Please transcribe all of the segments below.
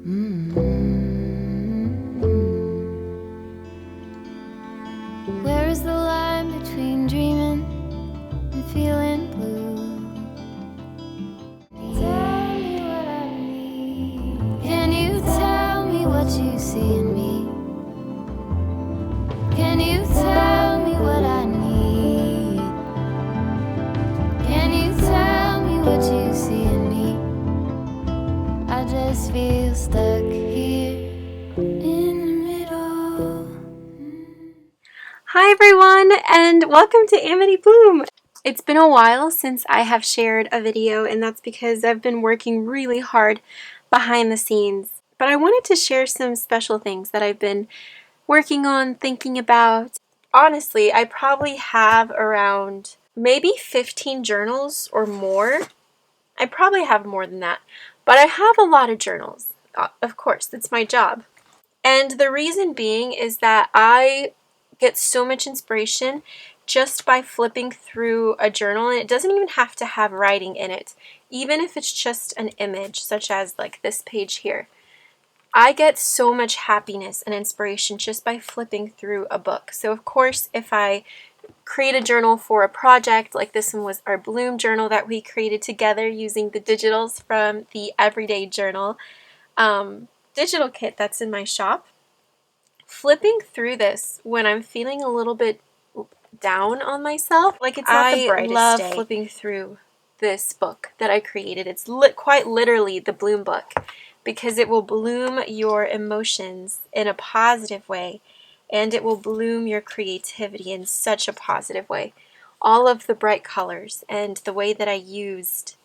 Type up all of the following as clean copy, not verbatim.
Where is the line between dreaming and feeling blue? Tell me what I need. Can you tell me what you see in me? Can you tell me what I need? Can you tell me what you see in me? I just feel stuck here in the middle. Hi everyone, and welcome to Amity Bloom. It's been a while since I have shared a video, and that's because I've been working really hard behind the scenes. But I wanted to share some special things that I've been working on, thinking about. Honestly, I probably have around maybe 15 journals or more. I probably have more than that, but I have a lot of journals. Of course, that's my job. And the reason being is that I get so much inspiration just by flipping through a journal, and it doesn't even have to have writing in it. Even if it's just an image, such as like this page here. I get so much happiness and inspiration just by flipping through a book. So of course, if I create a journal for a project, like this one was our Bloom journal that we created together using the digitals from the Everyday Journal digital kit that's in my shop. Flipping through this when I'm feeling a little bit down on myself, like it's not the brightest love day. Flipping through this book that I created. It's quite literally the Bloom book, because it will bloom your emotions in a positive way, and it will bloom your creativity in such a positive way. All of the bright colors and the way that I used,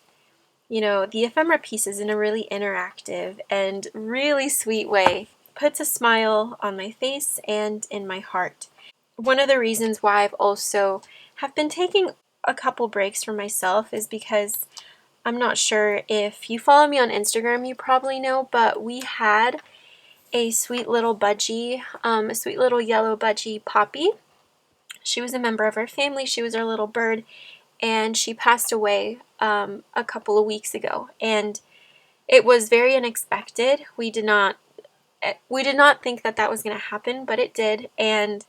the ephemera pieces in a really interactive and really sweet way puts a smile on my face and in my heart. One of the reasons why I've also have been taking a couple breaks for myself is because I'm not sure if you follow me on Instagram, you probably know, but we had a sweet little budgie, a sweet little yellow budgie, Poppy. She was a member of our family. She was our little bird, and she passed away a couple of weeks ago, and it was very unexpected. We did not think that was going to happen, but it did, and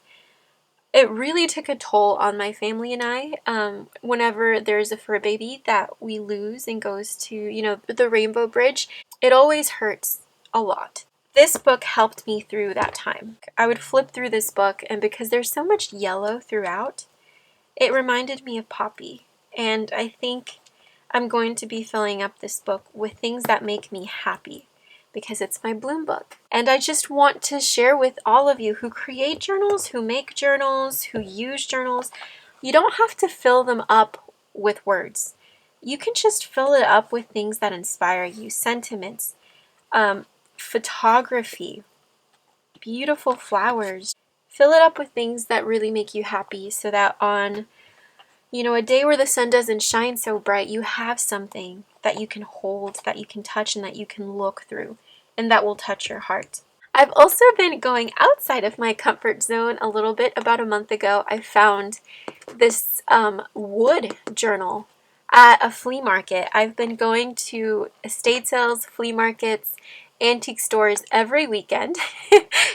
it really took a toll on my family and I. Whenever there's a fur baby that we lose and goes to, the Rainbow Bridge, it always hurts a lot. This book helped me through that time. I would flip through this book, and because there's so much yellow throughout, it reminded me of Poppy, and I think I'm going to be filling up this book with things that make me happy, because it's my Bloom book. And I just want to share with all of you who create journals, who make journals, who use journals, you don't have to fill them up with words. You can just fill it up with things that inspire you, sentiments, photography, beautiful flowers. Fill it up with things that really make you happy, so that on a day where the sun doesn't shine so bright, you have something that you can hold, that you can touch, and that you can look through, and that will touch your heart. I've also been going outside of my comfort zone a little bit. About a month ago, I found this wood journal at a flea market. I've been going to estate sales, flea markets, antique stores every weekend,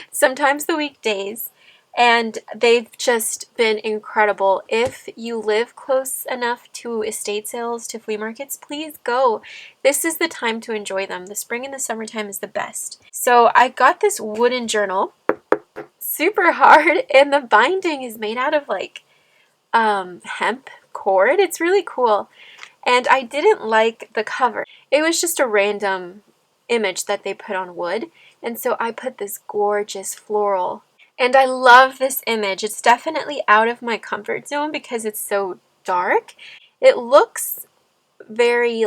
sometimes the weekdays, and they've just been incredible. If you live close enough to estate sales, to flea markets, please go. This is the time to enjoy them. The spring and the summertime is the best. So I got this wooden journal, super hard, and the binding is made out of hemp cord. It's really cool. And I didn't like the cover. It was just a random image that they put on wood. And so I put this gorgeous floral. And I love this image. It's definitely out of my comfort zone because it's so dark. It looks very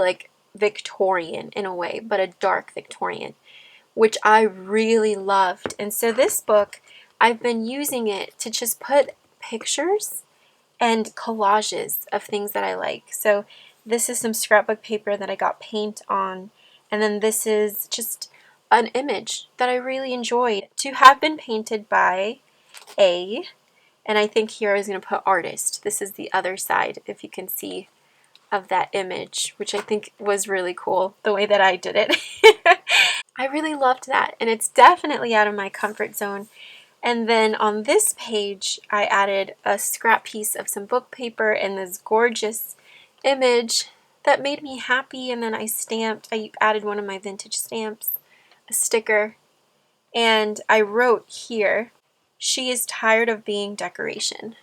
Victorian in a way, but a dark Victorian, which I really loved. And so this book, I've been using it to just put pictures and collages of things that I like. So this is some scrapbook paper that I got paint on, and then this is just an image that I really enjoyed to have been painted by and I think here I was going to put artist. This is the other side, if you can see, of that image, which I think was really cool, the way that I did it. I really loved that, and it's definitely out of my comfort zone. And then on this page, I added a scrap piece of some book paper and this gorgeous image that made me happy. And then I added one of my vintage stamps, a sticker, and I wrote here, "She is tired of being decoration,"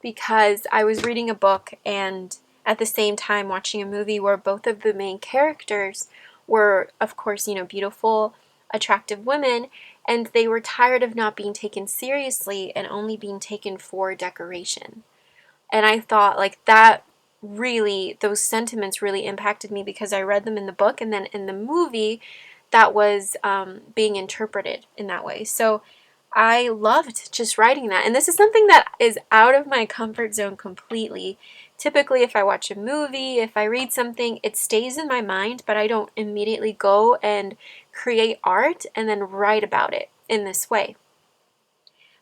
because I was reading a book and at the same time watching a movie where both of the main characters were, of course, beautiful, attractive women, and they were tired of not being taken seriously and only being taken for decoration. And I thought, like, that really, those sentiments really impacted me because I read them in the book, and then in the movie, that was being interpreted in that way. So I loved just writing that. And this is something that is out of my comfort zone completely. Typically, if I watch a movie, if I read something, it stays in my mind, but I don't immediately go and create art and then write about it in this way.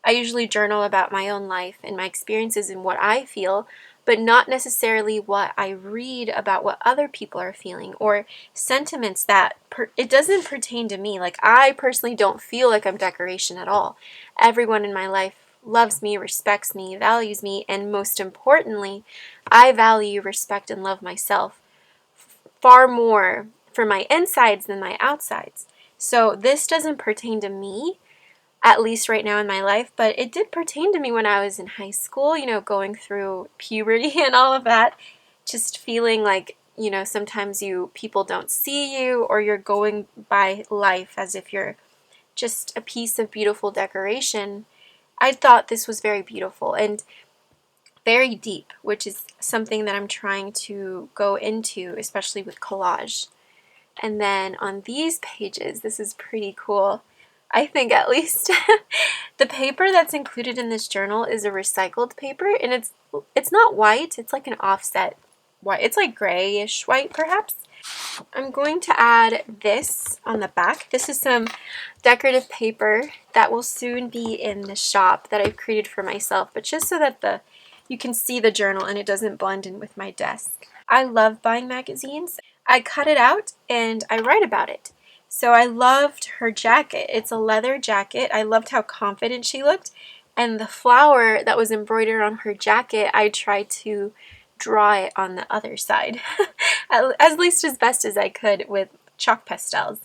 I usually journal about my own life and my experiences and what I feel, but not necessarily what I read about what other people are feeling or sentiments that it doesn't pertain to me. Like, I personally don't feel like I'm decoration at all. Everyone in my life loves me, respects me, values me, and most importantly, I value, respect, and love myself far more for my insides than my outsides. So this doesn't pertain to me, at least right now in my life, but it did pertain to me when I was in high school, going through puberty and all of that, just feeling like, sometimes people don't see you, or you're going by life as if you're just a piece of beautiful decoration. I thought this was very beautiful and very deep, which is something that I'm trying to go into, especially with collage. And then on these pages, this is pretty cool. I think, at least. The paper that's included in this journal is a recycled paper, and it's not white, it's like an offset white. It's like grayish white, perhaps. I'm going to add this on the back. This is some decorative paper that will soon be in the shop that I've created for myself, but just so that you can see the journal and it doesn't blend in with my desk. I love buying magazines. I cut it out and I write about it. So I loved her jacket. It's a leather jacket. I loved how confident she looked. And the flower that was embroidered on her jacket, I tried to draw it on the other side, at least as best as I could with chalk pastels.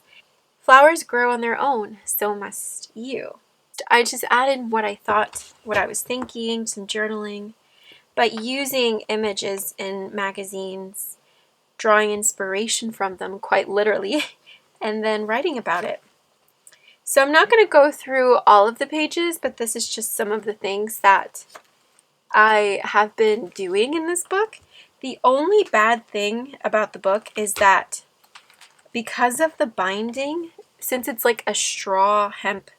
Flowers grow on their own, so must you. I just added what I thought, what I was thinking, some journaling, but using images in magazines, drawing inspiration from them quite literally, and then writing about it. So I'm not going to go through all of the pages, but this is just some of the things that I have been doing in this book. The only bad thing about the book is that because of the binding, since it's like a straw hemp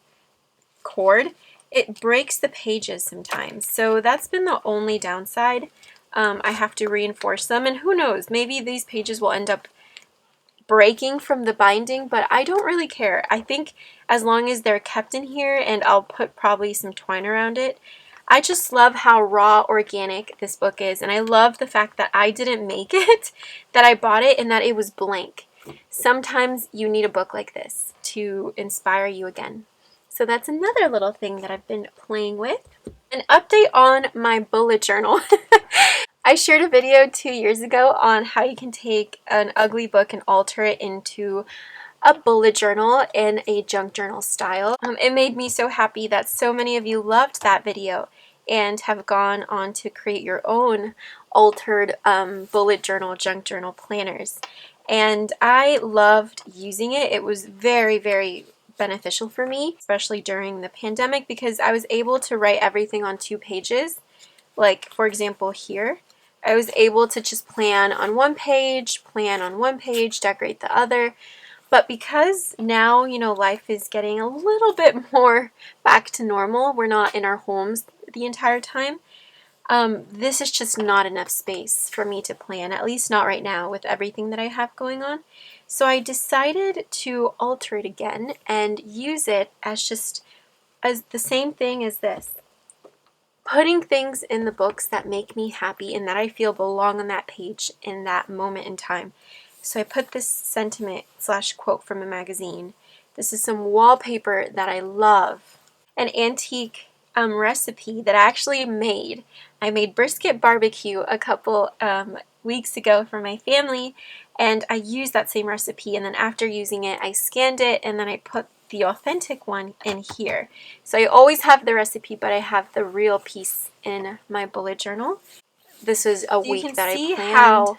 cord, it breaks the pages sometimes. So that's been the only downside. I have to reinforce them, and who knows, maybe these pages will end up breaking from the binding, but I don't really care. I think as long as they're kept in here, and I'll put probably some twine around it. I just love how raw, organic this book is, and I love the fact that I didn't make it, that I bought it, and that it was blank. Sometimes you need a book like this to inspire you again. So that's another little thing that I've been playing with. An update on my bullet journal. I shared a video 2 years ago on how you can take an ugly book and alter it into a bullet journal in a junk journal style. It made me so happy that so many of you loved that video and have gone on to create your own altered bullet journal, junk journal planners. And I loved using it. It was very, very beneficial for me, especially during the pandemic, because I was able to write everything on 2 pages. Like, for example, here, I was able to just plan on one page, decorate the other. But because now, life is getting a little bit more back to normal, we're not in our homes the entire time, this is just not enough space for me to plan, at least not right now with everything that I have going on. So I decided to alter it again and use it as the same thing as this. Putting things in the books that make me happy and that I feel belong on that page in that moment in time. So I put this sentiment / quote from a magazine, This is some wallpaper that I love. An antique recipe that I actually made. I made brisket barbecue a couple weeks ago for my family, and I used that same recipe, and then after using it, I scanned it, and then I put the authentic one in here. So I always have the recipe, but I have the real piece in my bullet journal. This was a week that I planned. How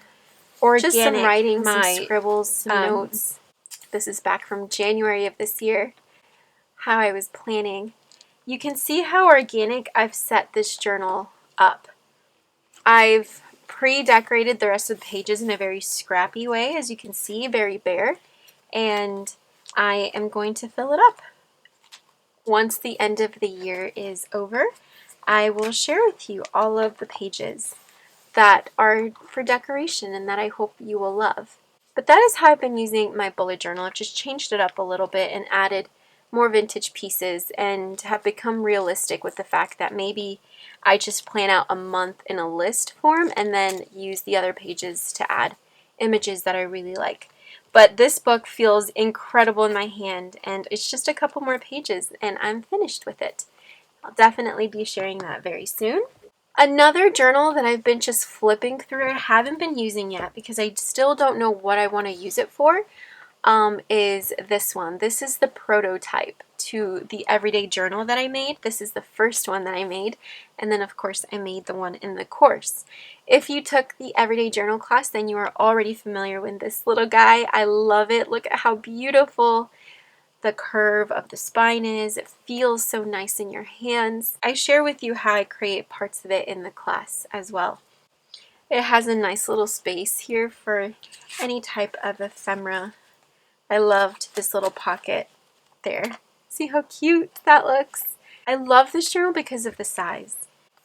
organic, just some writing, some scribbles, some notes. This is back from January of this year, how I was planning. You can see how organic I've set this journal up. I've pre-decorated the rest of the pages in a very scrappy way, as you can see, very bare, and I am going to fill it up. Once the end of the year is over, I will share with you all of the pages that are for decoration and that I hope you will love. But that is how I've been using my bullet journal. I've just changed it up a little bit and added more vintage pieces and have become realistic with the fact that maybe I just plan out a month in a list form and then use the other pages to add images that I really like. But this book feels incredible in my hand, and it's just a couple more pages and I'm finished with it. I'll definitely be sharing that very soon. Another journal that I've been just flipping through, I haven't been using yet because I still don't know what I want to use it for, is this one. This is the prototype to the everyday journal that I made. This is the first one that I made, and then of course I made the one in the course. If you took the everyday journal class, then you are already familiar with this little guy. I love it. Look at how beautiful the curve of the spine is. It feels so nice in your hands. I share with you how I create parts of it in the class as well. It has a nice little space here for any type of ephemera. I loved this little pocket there. See how cute that looks? I love this journal because of the size.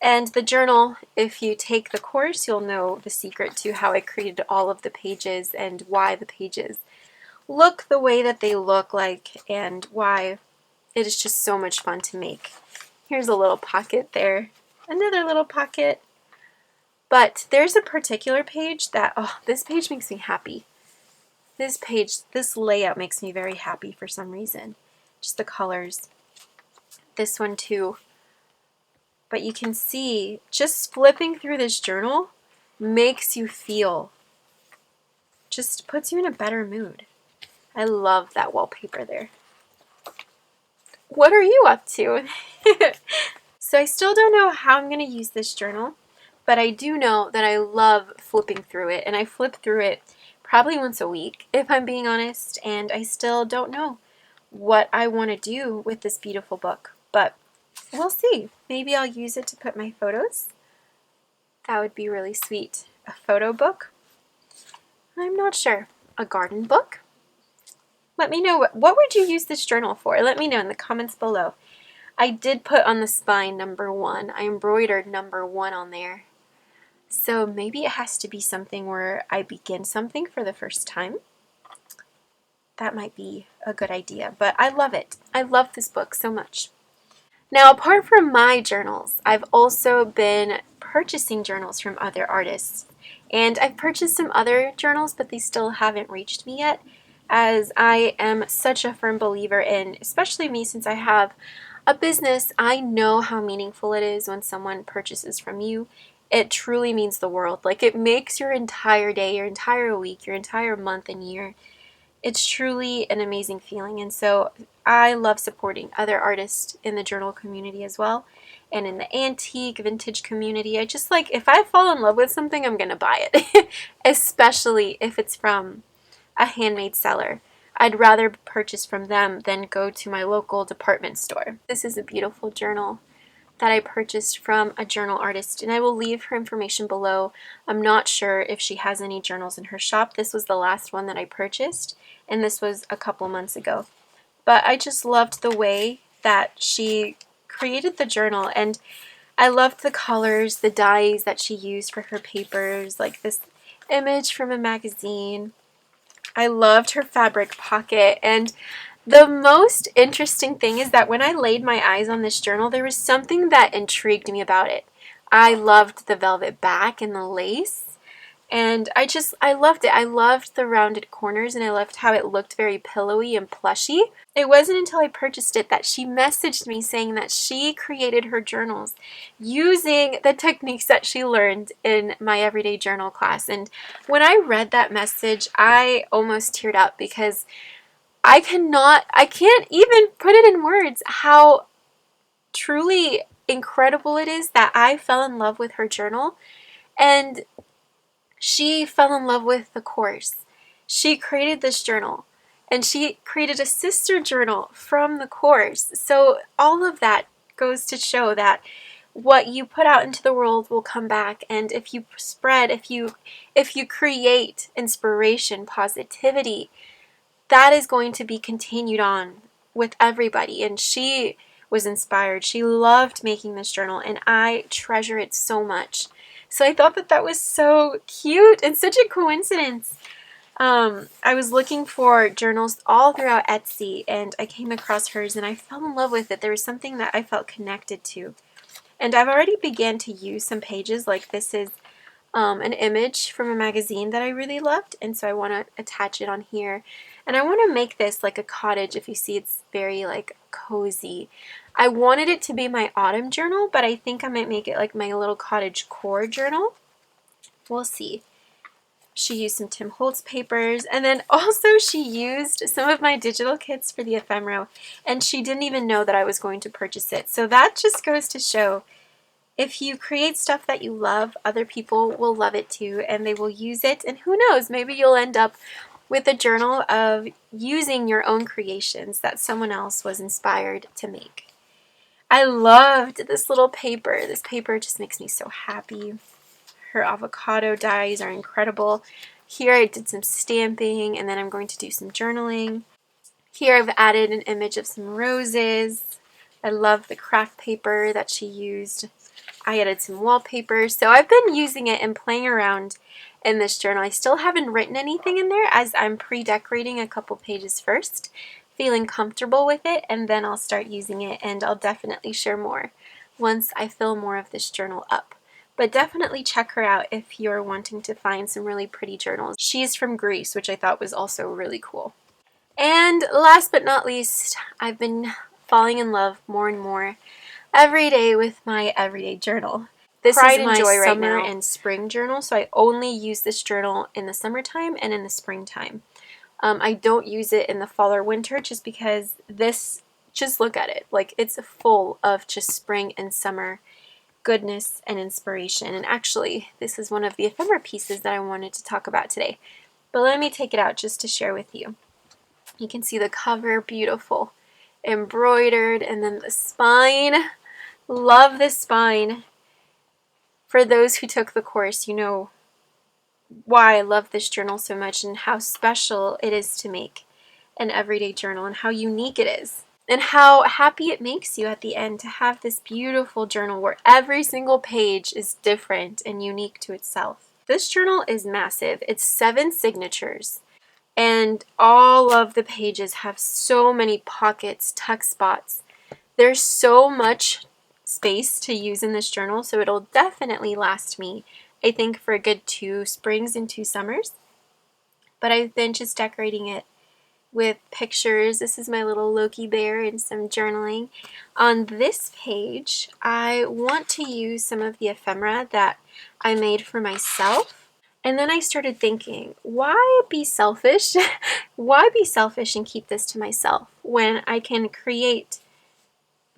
And the journal, if you take the course, you'll know the secret to how I created all of the pages and why the pages look the way that they look like and why it is just so much fun to make. Here's a little pocket there, another little pocket. But there's a particular page that, oh, this page makes me happy. This page, this layout makes me very happy for some reason. Just the colors. This one too. But you can see, just flipping through this journal makes you feel, just puts you in a better mood. I love that wallpaper there. What are you up to? So I still don't know how I'm going to use this journal, but I do know that I love flipping through it, and I flip through it probably once a week, if I'm being honest, and I still don't know what I want to do with this beautiful book, but we'll see. Maybe I'll use it to put my photos. That would be really sweet. A photo book? I'm not sure. A garden book? Let me know, what would you use this journal for? Let me know in the comments below. I did put on the spine number 1. I embroidered number 1 on there. So maybe it has to be something where I begin something for the first time. That might be a good idea, but I love it. I love this book so much. Now, apart from my journals, I've also been purchasing journals from other artists. And I've purchased some other journals, but they still haven't reached me yet, as I am such a firm believer in, especially me since I have a business, I know how meaningful it is when someone purchases from you. It truly means the world. Like, it makes your entire day, your entire week, your entire month and year. It's truly an amazing feeling, and so I love supporting other artists in the journal community as well, and in the antique, vintage community. I just like, if I fall in love with something, I'm gonna buy it, especially if it's from a handmade seller. I'd rather purchase from them than go to my local department store. This is a beautiful journal that I purchased from a journal artist, and I will leave her information below. I'm not sure if she has any journals in her shop. This was the last one that I purchased, and this was a couple months ago. But I just loved the way that she created the journal, and I loved the colors, the dyes that she used for her papers, like this image from a magazine. I loved her fabric pocket, and the most interesting thing is that when I laid my eyes on this journal, there was something that intrigued me about it. I loved the velvet back and the lace, And I loved it. I loved the rounded corners and I loved how it looked very pillowy and plushy. It wasn't until I purchased it that she messaged me saying that she created her journals using the techniques that she learned in my everyday journal class. And when I read that message, I almost teared up because I can't even put it in words how truly incredible it is that I fell in love with her journal and she fell in love with the course. She created this journal and she created a sister journal from the course. So all of that goes to show that what you put out into the world will come back, and if you spread, if you create inspiration, positivity, that is going to be continued on with everybody. And she was inspired. She loved making this journal, and I treasure it so much. So I thought that that was so cute and such a coincidence. I was looking for journals all throughout Etsy, and I came across hers, and I fell in love with it. There was something that I felt connected to. And I've already began to use some pages, like this is an image from a magazine that I really loved, and so I want to attach it on here. And I want to make this like a cottage. If you see, it's very like cozy. I wanted it to be my autumn journal, but I think I might make it like my little cottage core journal. We'll see. She used some Tim Holtz papers, and then also she used some of my digital kits for the ephemera, and she didn't even know that I was going to purchase it. So that just goes to show, if you create stuff that you love, other people will love it too, and they will use it, and who knows, maybe you'll end up with a journal of using your own creations that someone else was inspired to make. I loved this little paper. This paper just makes me so happy. Her avocado dies are incredible. Here I did some stamping, and then I'm going to do some journaling. Here I've added an image of some roses. I love the craft paper that she used. I added some wallpaper. So I've been using it and playing around in this journal. I still haven't written anything in there as I'm pre-decorating a couple pages first, feeling comfortable with it, and then I'll start using it, and I'll definitely share more once I fill more of this journal up. But definitely check her out if you're wanting to find some really pretty journals. She's from Greece, which I thought was also really cool. And last but not least, I've been falling in love more and more every day with my everyday journal. This is my summer and spring journal, so I only use this journal in the summertime and in the springtime. I don't use it in the fall or winter just because this, just look at it, like it's full of just spring and summer goodness and inspiration. And actually, this is one of the ephemera pieces that I wanted to talk about today. But let me take it out just to share with you. You can see the cover, beautiful, embroidered, and then the spine. Love this spine. For those who took the course, you know why I love this journal so much and how special it is to make an everyday journal and how unique it is. And how happy it makes you at the end to have this beautiful journal where every single page is different and unique to itself. This journal is massive. It's 7 signatures. And all of the pages have so many pockets, tuck spots. There's so much space to use in this journal, so it'll definitely last me, I think, for a good 2 springs and 2 summers. But I've been just decorating it with pictures. This is my little Loki bear and some journaling. On this page, I want to use some of the ephemera that I made for myself. And then I started thinking, why be selfish? Why be selfish and keep this to myself when I can create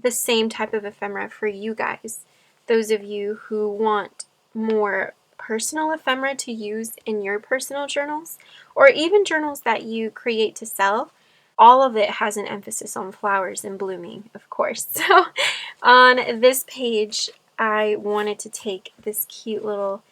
the same type of ephemera for you guys? Those of you who want more personal ephemera to use in your personal journals, or even journals that you create to sell. All of it has an emphasis on flowers and blooming, of course. So on this page, I wanted to take this cute little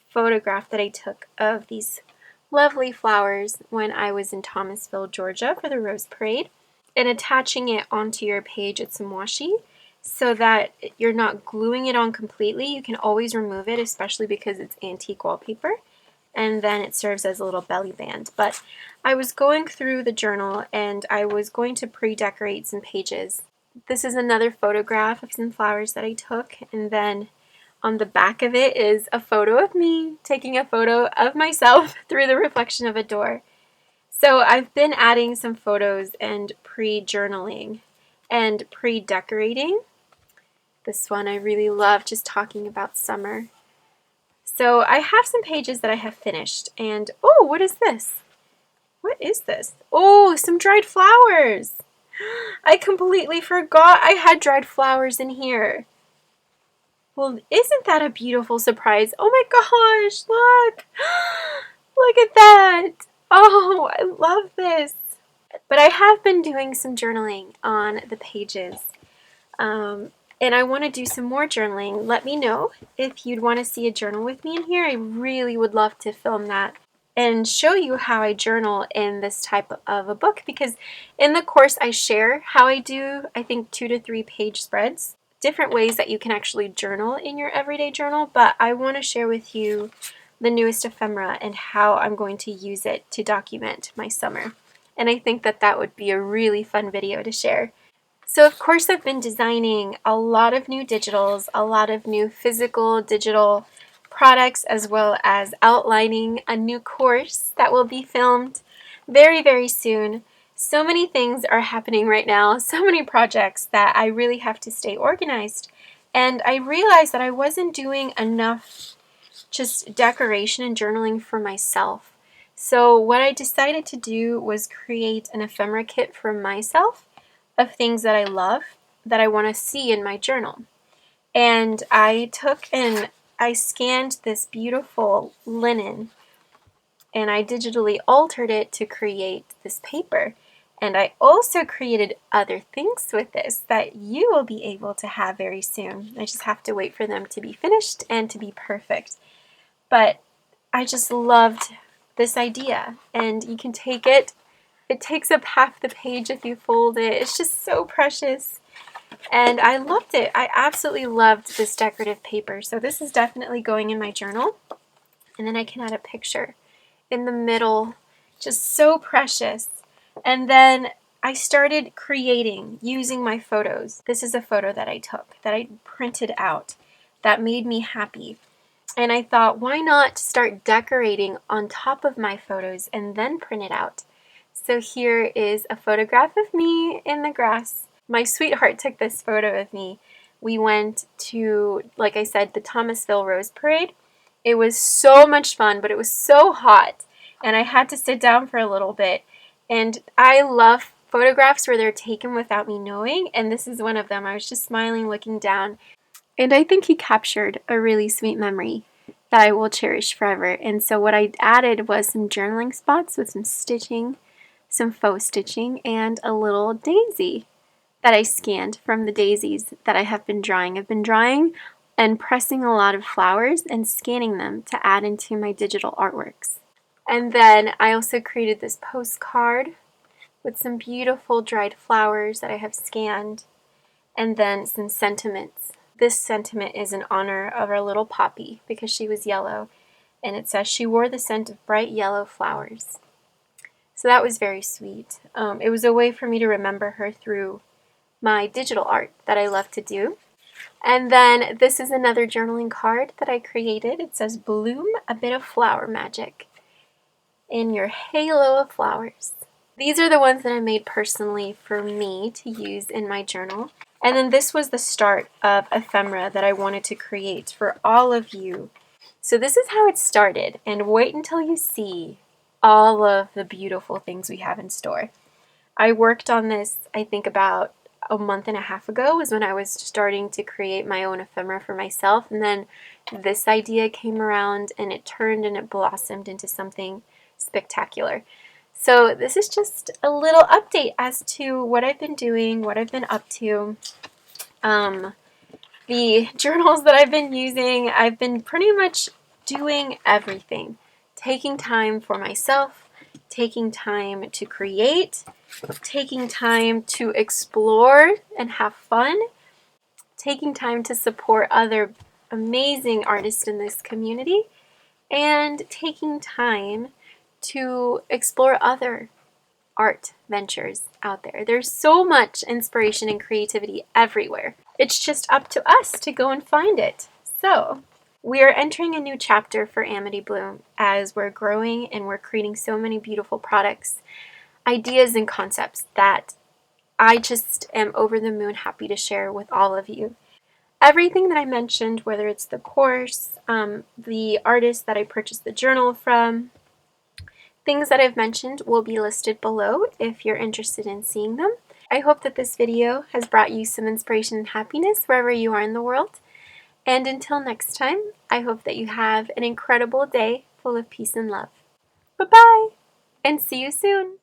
photograph that I took of these lovely flowers when I was in Thomasville, Georgia for the Rose Parade, and attaching it onto your page with some washi so that you're not gluing it on completely. You can always remove it, especially because it's antique wallpaper, and then it serves as a little belly band. But I was going through the journal and I was going to pre-decorate some pages. This is another photograph of some flowers that I took, and then On the back of it is a photo of me taking a photo of myself through the reflection of a door. So I've been adding some photos and pre-journaling and pre-decorating. This one I really love, just talking about summer. So I have some pages that I have finished, and oh, what is this? What is this? Oh, some dried flowers. I completely forgot I had dried flowers in here. Well, isn't that a beautiful surprise? Oh my gosh, look. Look at that. Oh, I love this. But I have been doing some journaling on the pages. And I want to do some more journaling. Let me know if you'd want to see a journal with me in here. I really would love to film that and show you how I journal in this type of a book, because in the course I share how I do, I think, 2 to 3 page spreads, different ways that you can actually journal in your everyday journal, but I want to share with you the newest ephemera and how I'm going to use it to document my summer. And I think that that would be a really fun video to share. So of course I've been designing a lot of new digitals, a lot of new physical digital products, as well as outlining a new course that will be filmed very, very soon. So many things are happening right now, so many projects that I really have to stay organized. And I realized that I wasn't doing enough just decoration and journaling for myself. So what I decided to do was create an ephemera kit for myself of things that I love that I want to see in my journal. And I took and I scanned this beautiful linen and I digitally altered it to create this paper. And I also created other things with this that you will be able to have very soon. I just have to wait for them to be finished and to be perfect. But I just loved this idea, and you can take it. It takes up half the page if you fold it. It's just so precious. And I loved it. I absolutely loved this decorative paper. So this is definitely going in my journal. And then I can add a picture in the middle. Just so precious. And then I started creating using my photos. This is a photo that I took, that I printed out, that made me happy. And I thought, why not start decorating on top of my photos and then print it out? So here is a photograph of me in the grass. My sweetheart took this photo of me. We went to, like I said, the Thomasville Rose Parade. It was so much fun, but it was so hot, and I had to sit down for a little bit. And I love photographs where they're taken without me knowing, and this is one of them. I was just smiling, looking down, and I think he captured a really sweet memory that I will cherish forever. And so what I added was some journaling spots with some stitching, some faux stitching, and a little daisy that I scanned from the daisies that I have been drawing. I've been drawing and pressing a lot of flowers and scanning them to add into my digital artworks. And then I also created this postcard with some beautiful dried flowers that I have scanned, and then some sentiments. This sentiment is in honor of our little Poppy because she was yellow, and it says she wore the scent of bright yellow flowers. So that was very sweet. It was a way for me to remember her through my digital art that I love to do. And then this is another journaling card that I created. It says, "Bloom a bit of flower magic in your halo of flowers." These are the ones that I made personally for me to use in my journal. And then this was the start of ephemera that I wanted to create for all of you. So this is how it started, and wait until you see all of the beautiful things we have in store. I worked on this, I think about a month and a half ago was when I was starting to create my own ephemera for myself, and then this idea came around and it turned and it blossomed into something spectacular. So this is just a little update as to what I've been doing, what I've been up to. The journals that I've been using, I've been pretty much doing everything. Taking time for myself, taking time to create, taking time to explore and have fun, taking time to support other amazing artists in this community, and taking time to explore other art ventures out there. There's so much inspiration and creativity everywhere. It's just up to us to go and find it. So, we are entering a new chapter for Amity Bloom as we're growing and we're creating so many beautiful products, ideas, and concepts that I just am over the moon happy to share with all of you. Everything that I mentioned, whether it's the course, the artist that I purchased the journal from, things that I've mentioned will be listed below if you're interested in seeing them. I hope that this video has brought you some inspiration and happiness wherever you are in the world. And until next time, I hope that you have an incredible day full of peace and love. Bye-bye, and see you soon.